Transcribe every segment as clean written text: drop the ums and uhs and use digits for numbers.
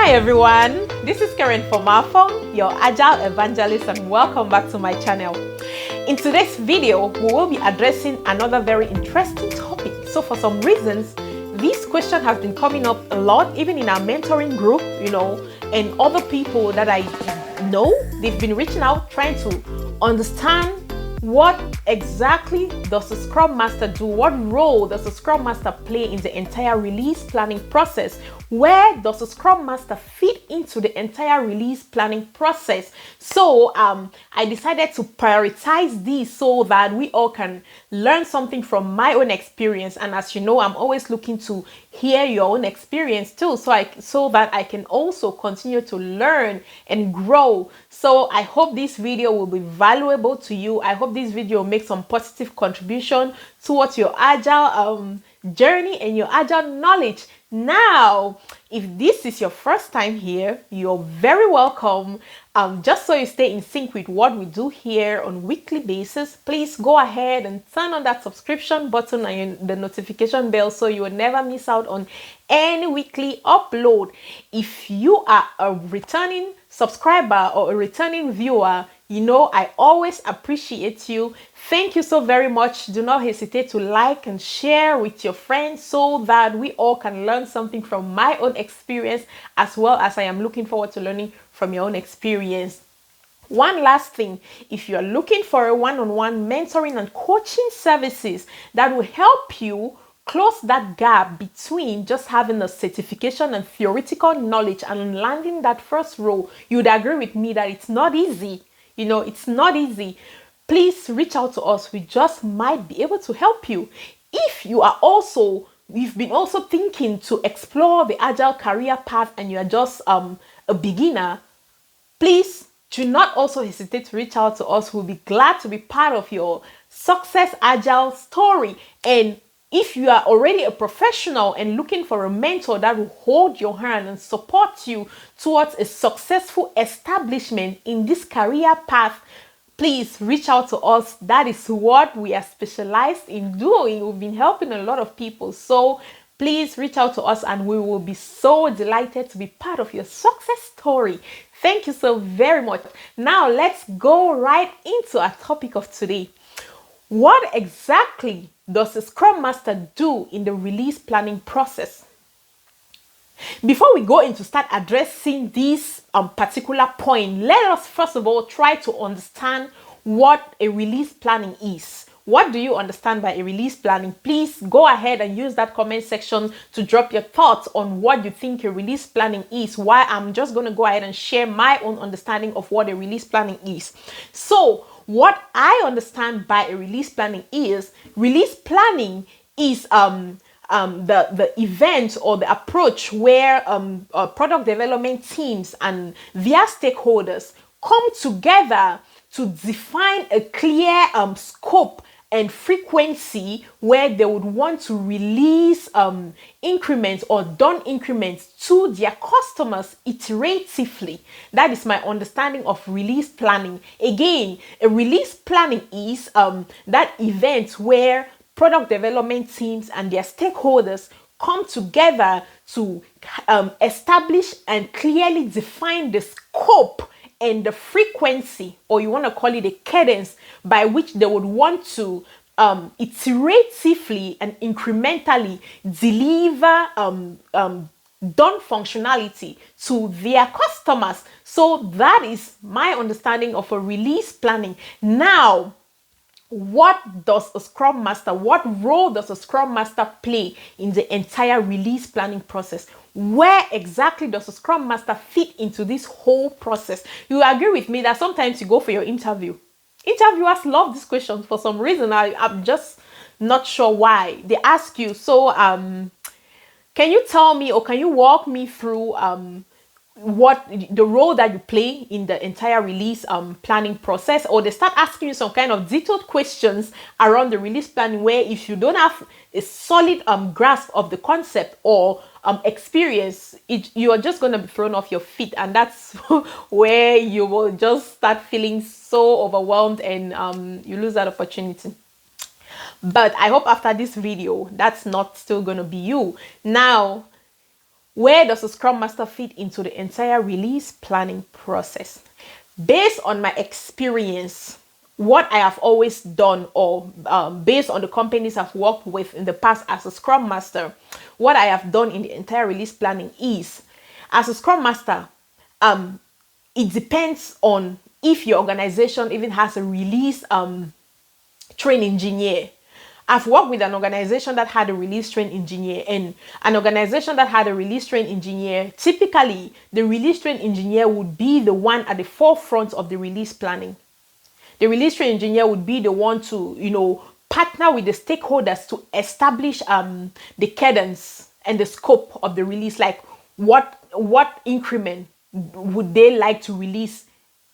Hi everyone, this is Fomafung, your Agile Evangelist, and welcome back to my channel. In today's video, we will be addressing another very interesting topic. So for some reasons, this question has been coming up a lot, even in our mentoring group, and other people that I know, they've been reaching out trying to understand what exactly does a Scrum Master do? What role does a Scrum Master play in the entire release planning process? Where does a Scrum Master fit into the entire release planning process? So I decided to prioritize these so that we all can learn something from my own experience. And as you know, I'm always looking to hear your own experience too, so that I can also continue to learn and grow. So I hope this video will be valuable to you. I hope this video will make some positive contribution towards your Agile journey and your Agile knowledge. Now, if this is your first time here, you're very welcome. Just so you stay in sync with what we do here on weekly basis, please go ahead and turn on that subscription button and the notification bell so you will never miss out on any weekly upload. If you are a returning subscriber or a returning viewer, I always appreciate you. Thank you so very much. Do not hesitate to like and share with your friends so that we all can learn something from my own experience, as well as I am looking forward to learning from your own experience. One last thing, if you are looking for a one-on-one mentoring and coaching services that will help you close that gap between just having a certification and theoretical knowledge and landing that first role, you'd agree with me that it's not easy. It's not easy. Please reach out to us. We just might be able to help you. If you've been also thinking to explore the Agile career path and you are just a beginner, please do not also hesitate to reach out to us. We'll be glad to be part of your success Agile story. And if you are already a professional and looking for a mentor that will hold your hand and support you towards a successful establishment in this career path, please reach out to us. That is what we are specialized in doing. We've been helping a lot of people. So please reach out to us and we will be so delighted to be part of your success story. Thank you so very much. Now let's go right into our topic of today. What exactly does a Scrum Master do in the release planning process? Before we go into start addressing this particular point, let us first of all try to understand what a release planning is. What do you understand by a release planning? Please go ahead and use that comment section to drop your thoughts on what you think a release planning is, while I'm just going to go ahead and share my own understanding of what a release planning is. So, what I understand by a release planning is the event or the approach where product development teams and their stakeholders come together to define a clear scope and frequency where they would want to release increments or done increments to their customers iteratively. That is my understanding of release planning. Again, a release planning is that event where product development teams and their stakeholders come together to establish and clearly define the scope and the frequency, or you want to call it a cadence, by which they would want to iteratively and incrementally deliver done functionality to their customers. So that is my understanding of a release planning. Now, what role does a Scrum Master play in the entire release planning process? Where exactly does a Scrum Master fit into this whole process? You agree with me that sometimes you go for your interview. Interviewers love this question for some reason. I'm just not sure why. They ask you, so can you tell me or can you walk me through what the role that you play in the entire release planning process? Or they start asking you some kind of detailed questions around the release planning, where if you don't have a solid grasp of the concept or experience, you are just going to be thrown off your feet, and that's where you will just start feeling so overwhelmed and you lose that opportunity. But I hope after this video, that's not still going to be you. Now, Where does a Scrum Master fit into the entire release planning process? Based on my experience, what I have always done, or based on the companies I've worked with in the past as a Scrum Master, what I have done in the entire release planning is, as a Scrum Master, it depends on if your organization even has a release train engineer. I've worked with an organization that had a release train engineer, and an organization that had a release train engineer, typically the release train engineer would be the one at the forefront of the release planning. The release train engineer would be the one to, partner with the stakeholders to establish the cadence and the scope of the release, like what increment would they like to release,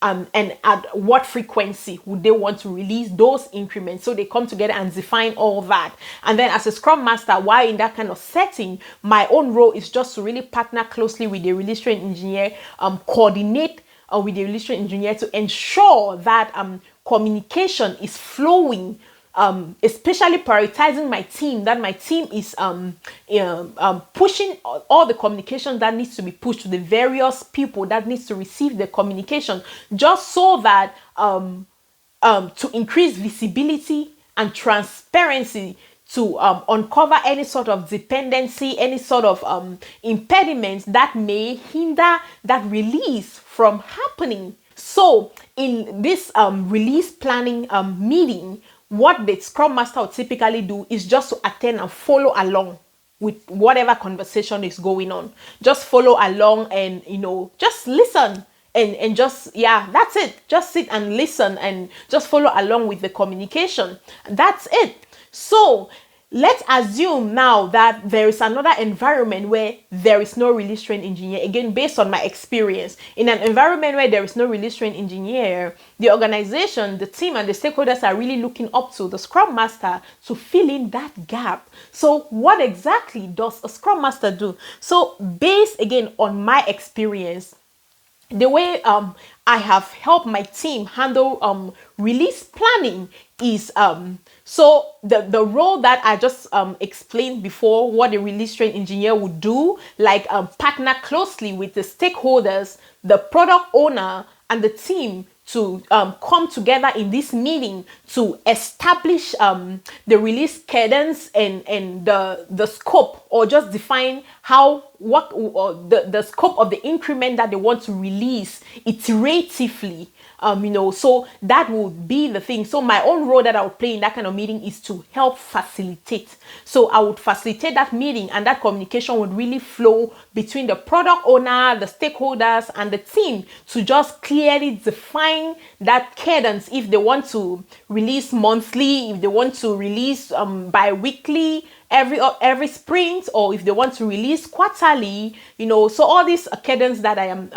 and at what frequency would they want to release those increments. So they come together and define all that. And then as a Scrum Master, while in that kind of setting, my own role is just to really partner closely with the release train engineer, coordinate with the release train engineer to ensure that communication is flowing, especially prioritizing my team, that my team is pushing all the communication that needs to be pushed to the various people that needs to receive the communication, just so that to increase visibility and transparency, to uncover any sort of dependency, any sort of impediments that may hinder that release from happening. So in this release planning meeting, what the Scrum Master will typically do is just to attend and follow along with whatever conversation is going on. Just follow along and, just listen and just, that's it. Just sit and listen and just follow along with the communication. That's it. So let's assume now that there is another environment where there is no release train engineer. Again, based on my experience, in an environment where there is no release train engineer, the organization, the team, and the stakeholders are really looking up to the Scrum Master to fill in that gap. So what exactly does a Scrum Master do? So based again on my experience, the way I have helped my team handle release planning is so the role that I just explained before, what the release train engineer would do, like partner closely with the stakeholders, the product owner, and the team to come together in this meeting to establish the release cadence and the scope, or just define the scope of the increment that they want to release iteratively. So that would be the thing. So my own role that I would play in that kind of meeting is to help facilitate. So I would facilitate that meeting, and that communication would really flow between the product owner, the stakeholders, and the team to just clearly define that cadence. If they want to release monthly, if they want to release bi-weekly, every sprint, or if they want to release quarterly, so all these cadence that I am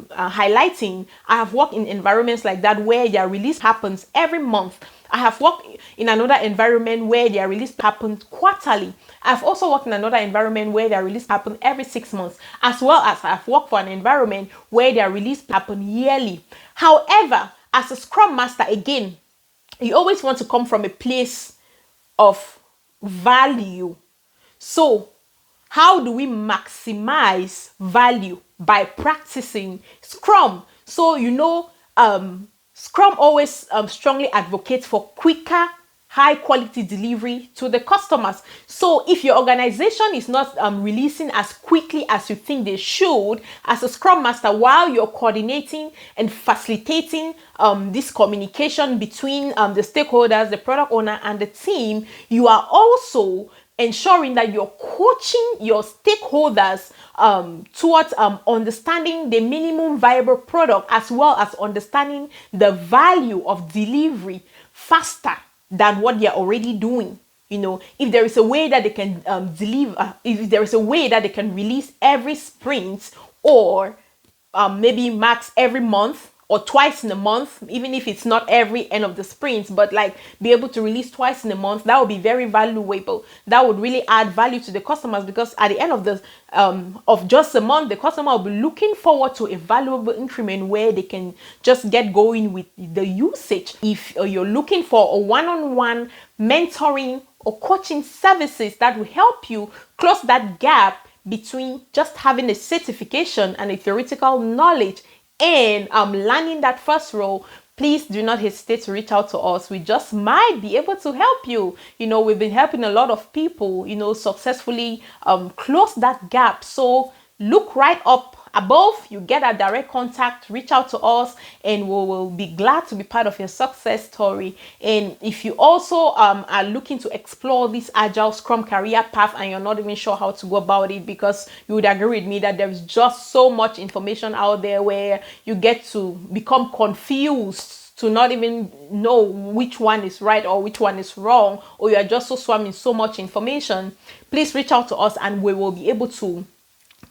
highlighting, I have worked in environments like that where their release happens every month. I have worked in another environment where their release happens quarterly. I've also worked in another environment where their release happens every 6 months, as well as I've worked for an environment where their release happens yearly. However, as a Scrum Master, again, you always want to come from a place of value. So how do we maximize value? By practicing Scrum. So Scrum always strongly advocates for quicker, high quality delivery to the customers. So if your organization is not releasing as quickly as you think they should, as a Scrum Master, while you're coordinating and facilitating this communication between the stakeholders, the product owner, and the team, you are also ensuring that you're coaching your stakeholders towards understanding the minimum viable product, as well as understanding the value of delivery faster than what they're already doing. If there is a way that they can deliver, if there is a way that they can release every sprint, or maybe max every month or twice in a month, even if it's not every end of the sprint, but like be able to release twice in a month, that would be very valuable. That would really add value to the customers, because at the end of the of just a month, the customer will be looking forward to a valuable increment where they can just get going with the usage. If you're looking for a one-on-one mentoring or coaching services that will help you close that gap between just having a certification and a theoretical knowledge and landing that first role, please do not hesitate to reach out to us. We just might be able to help you. We've been helping a lot of people, successfully close that gap. So look right up above, you get a direct contact, reach out to us, and we will be glad to be part of your success story. And if you also are looking to explore this Agile Scrum career path and you're not even sure how to go about it, because you would agree with me that there's just so much information out there where you get to become confused, to not even know which one is right or which one is wrong, or you're just so swamped in so much information, please reach out to us and we will be able to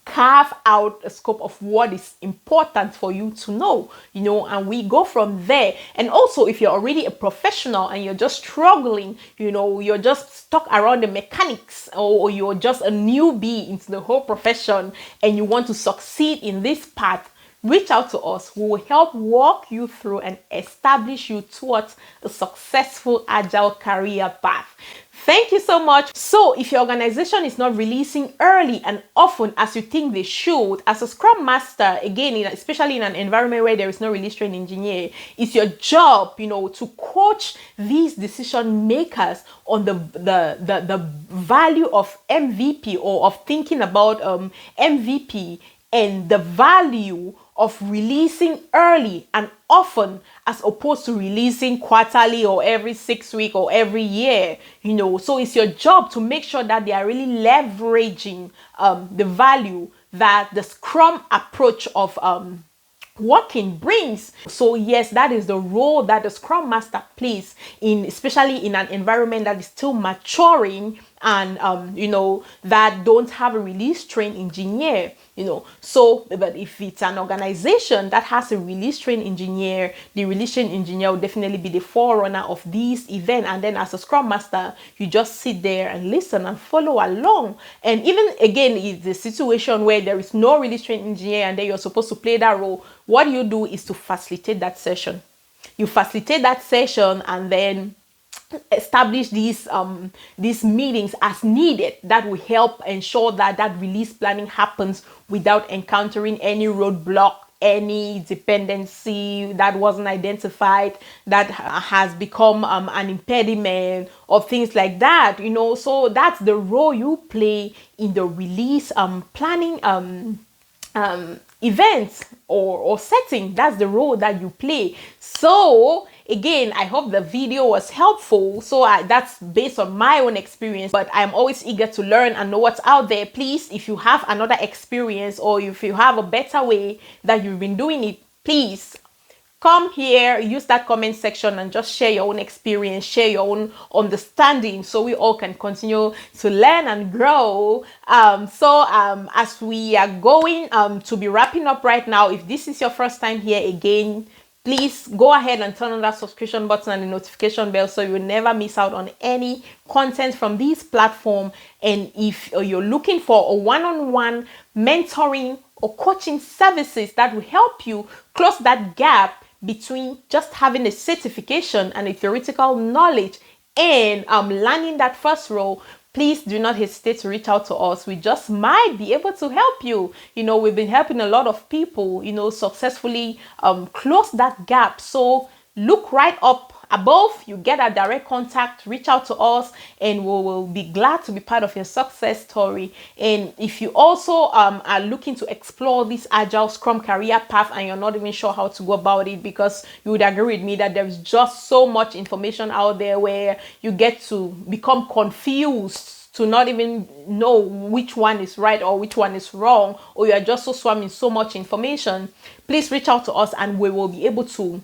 carve out a scope of what is important for you to know, and we go from there. And also, if you're already a professional and you're just struggling, you're just stuck around the mechanics, or you're just a newbie into the whole profession and you want to succeed in this path, reach out to us. We will help walk you through and establish you towards a successful Agile career path. Thank you so much. So if your organization is not releasing early and often as you think they should, as a Scrum Master, again, especially in an environment where there is no release trained engineer, it's your job, to coach these decision makers on the value of MVP, or of thinking about MVP, and the value of releasing early and often as opposed to releasing quarterly or every 6 weeks or every year. So it's your job to make sure that they are really leveraging the value that the Scrum approach of working brings. So yes, that is the role that the Scrum Master plays, especially in an environment that is still maturing and that don't have a release trained engineer. So but if it's an organization that has a release trained engineer, the release trained engineer will definitely be the forerunner of these event, and then as a Scrum Master, you just sit there and listen and follow along. And even again, it's the situation where there is no release trained engineer and then you're supposed to play that role, what you do is to facilitate that session. You facilitate that session and then establish these meetings as needed that will help ensure that release planning happens without encountering any roadblock, any dependency that wasn't identified that has become an impediment, or things like that. So that's the role you play in the release planning events or setting. That's the role that you play. So again, I hope the video was helpful. So that's based on my own experience, but I'm always eager to learn and know what's out there. Please, if you have another experience or if you have a better way that you've been doing it, please come here, use that comment section and just share your own experience, share your own understanding, so we all can continue to learn and grow. As we are going to be wrapping up right now, if this is your first time here again, please go ahead and turn on that subscription button and the notification bell so you will never miss out on any content from this platform. And if you're looking for a one-on-one mentoring or coaching services that will help you close that gap between just having a certification and a theoretical knowledge and landing that first role, please do not hesitate to reach out to us. We just might be able to help you. We've been helping a lot of people, successfully close that gap. So look right up above, you get a direct contact, reach out to us, and we will be glad to be part of your success story. And if you also are looking to explore this Agile Scrum career path and you're not even sure how to go about it, because you would agree with me that there's just so much information out there where you get to become confused, to not even know which one is right or which one is wrong, or you are just so swamped in so much information, please reach out to us and we will be able to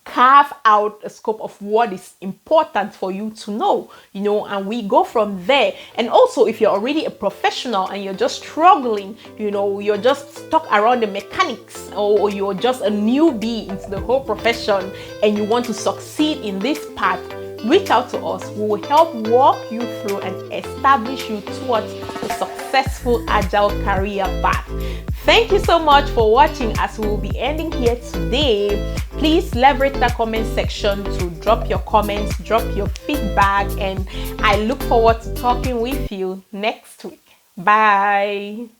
carve out a scope of what is important for you to know, and we go from there. And also, if you're already a professional and you're just struggling, you're just stuck around the mechanics, or you're just a newbie into the whole profession and you want to succeed in this path, reach out to us. We will help walk you through and establish you towards a successful Agile career path. Thank you so much for watching. As we will be ending here today, please leverage the comment section to drop your comments, drop your feedback, and I look forward to talking with you next week. Bye.